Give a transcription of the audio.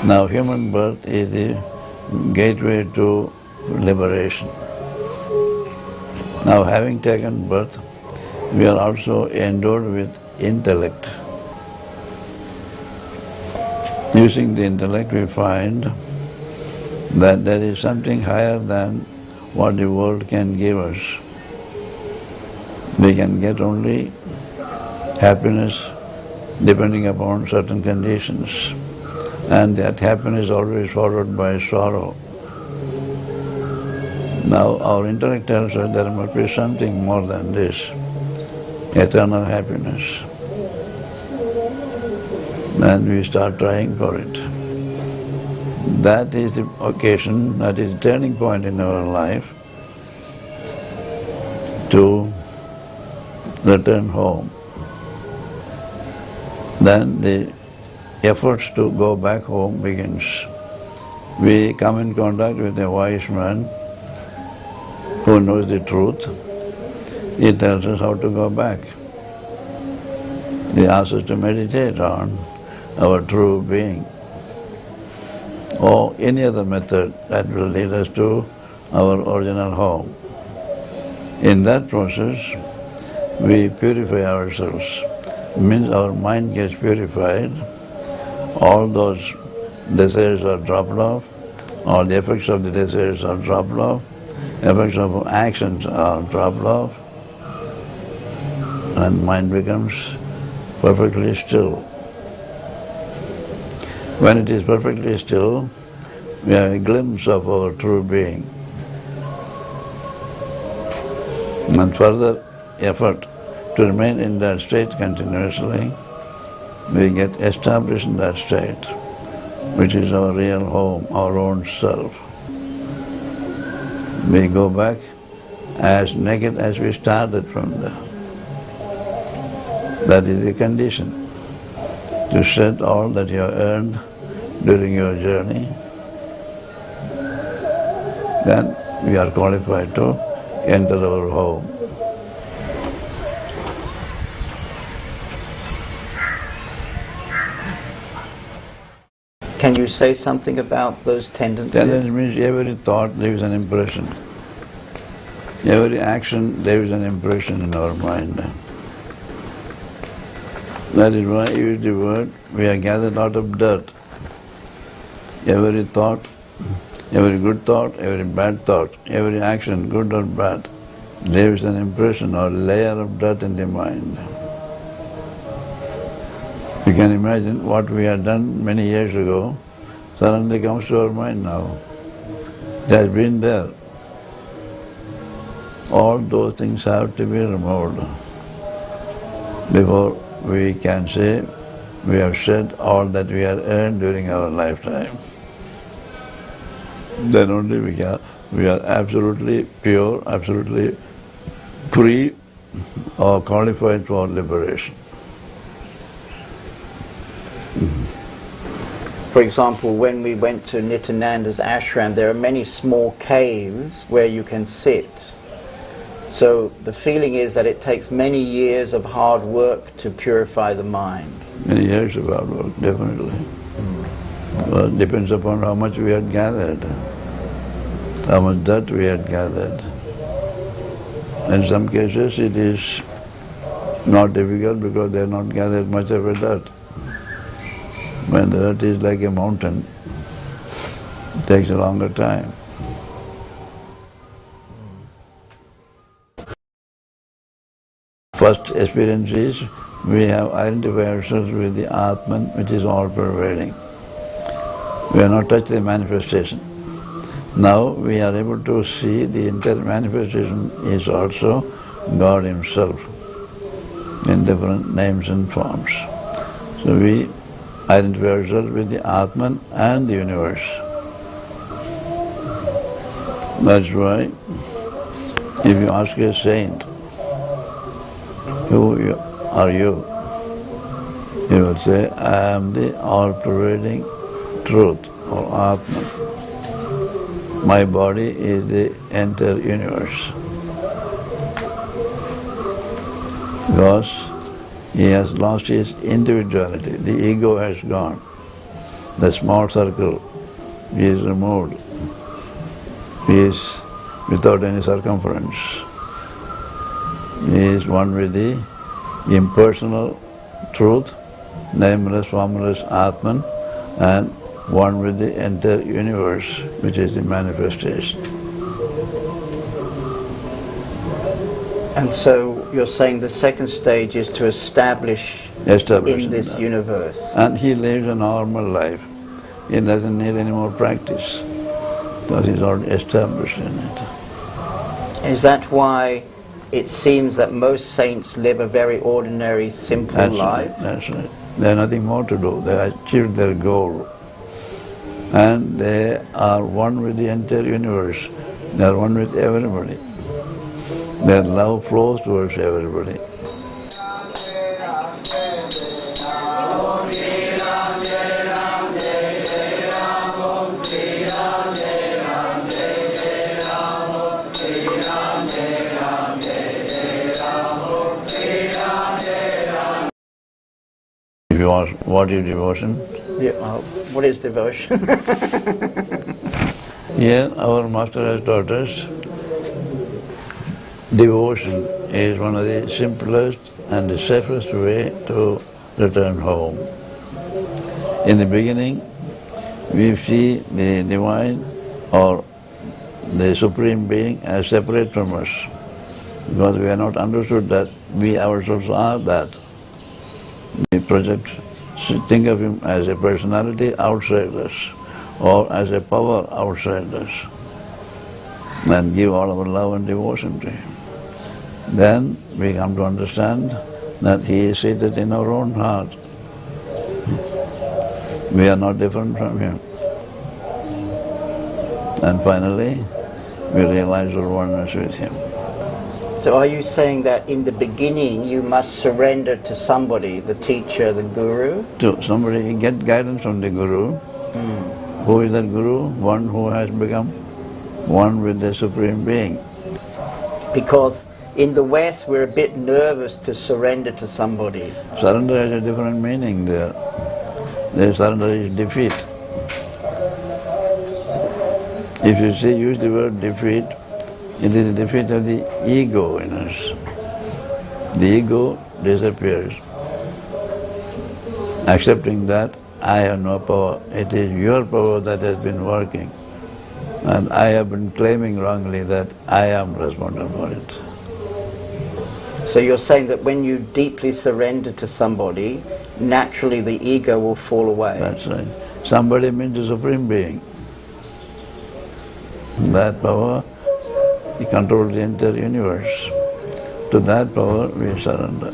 Now human birth is the gateway to liberation. Now having taken birth, we are also endowed with intellect. Using the intellect, we find that there is something higher than what the world can give us. We can get only happiness depending upon certain conditions, and that happiness is always followed by sorrow. Now our intellect tells us there must be something more than this, eternal happiness. And we start trying for it. That is the occasion, that is the turning point in our life to return home. Then the efforts to go back home begins. We come in contact with a wise man who knows the truth. He tells us how to go back. He asks us to meditate on our true being, or any other method that will lead us to our original home. In that process, we purify ourselves. Means our mind gets purified, all those desires are dropped off, all the effects of the desires are dropped off, effects of actions are dropped off, and mind becomes perfectly still. When it is perfectly still, we have a glimpse of our true being. And further effort to remain in that state continuously, we get established in that state, which is our real home, our own self. We go back as naked as we started from there. That is the condition, to shed all that you have earned during your journey. Then we are qualified to enter our home. Can you say something about those tendencies? Tendency means every thought leaves an impression. Every action leaves an impression in our mind. That is why I use the word, we are gathered out of dirt. Every thought, every good thought, every bad thought, every action, good or bad, leaves an impression or layer of dirt in the mind. You can imagine what we had done many years ago suddenly comes to our mind now. It has been there. All those things have to be removed before we can say we have shed all that we had earned during our lifetime. Then only we are absolutely pure, absolutely free or qualified for liberation. For example, when we went to Nityananda's ashram, there are many small caves where you can sit. So the feeling is that it takes many years of hard work to purify the mind. Many years of hard work, definitely. Well, it depends upon how much we had gathered, how much dirt we had gathered. In some cases it is not difficult because they have not gathered much of a dirt. When the dirt is like a mountain, it takes a longer time. First experience is we have identified ourselves with the Atman, which is all-pervading. We have not touched the manifestation. Now we are able to see the entire manifestation is also God Himself in different names and forms. So we identify ourselves with the Atman and the universe. That's why if you ask a saint, who are you? He will say, I am the all-pervading truth or Atman. My body is the entire universe. Because he has lost his individuality, the ego has gone. the small circle is removed, is without any circumference. He is one with the impersonal truth, nameless, formless Atman, and one with the entire universe, which is the manifestation. And so you're saying the second stage is to establish in this universe. And he lives a normal life. He doesn't need any more practice, because he's already established in it. Is that why it seems that most saints live a very ordinary, simple life? That's right. They have nothing more to do. They achieved their goal. And they are one with the entire universe. They are one with everybody. Their love flows towards everybody. If you ask, what is devotion? Yeah, what is devotion? Here, our Master has taught us, devotion is one of the simplest and the safest way to return home. In the beginning, we see the Divine or the Supreme Being as separate from us, because we have not understood that we ourselves are that. We think of Him as a personality outside us, or as a power outside us, and give all our love and devotion to Him. Then we come to understand that He is seated in our own heart. We are not different from Him. And finally, we realize our oneness with Him. So are you saying that in the beginning you must surrender to somebody, the teacher, the guru? To somebody, get guidance from the guru. Who is that guru? One who has become one with the Supreme Being. Because in the West we're a bit nervous to surrender to somebody. Surrender has a different meaning there. The surrender is defeat. If you use the word defeat, it is a defeat of the ego in us. The ego disappears. Accepting that I have no power, it is your power that has been working. And I have been claiming wrongly that I am responsible for it. So you're saying that when you deeply surrender to somebody, naturally the ego will fall away. That's right. Somebody means the Supreme Being. That power, He controls the entire universe. To that power we surrender.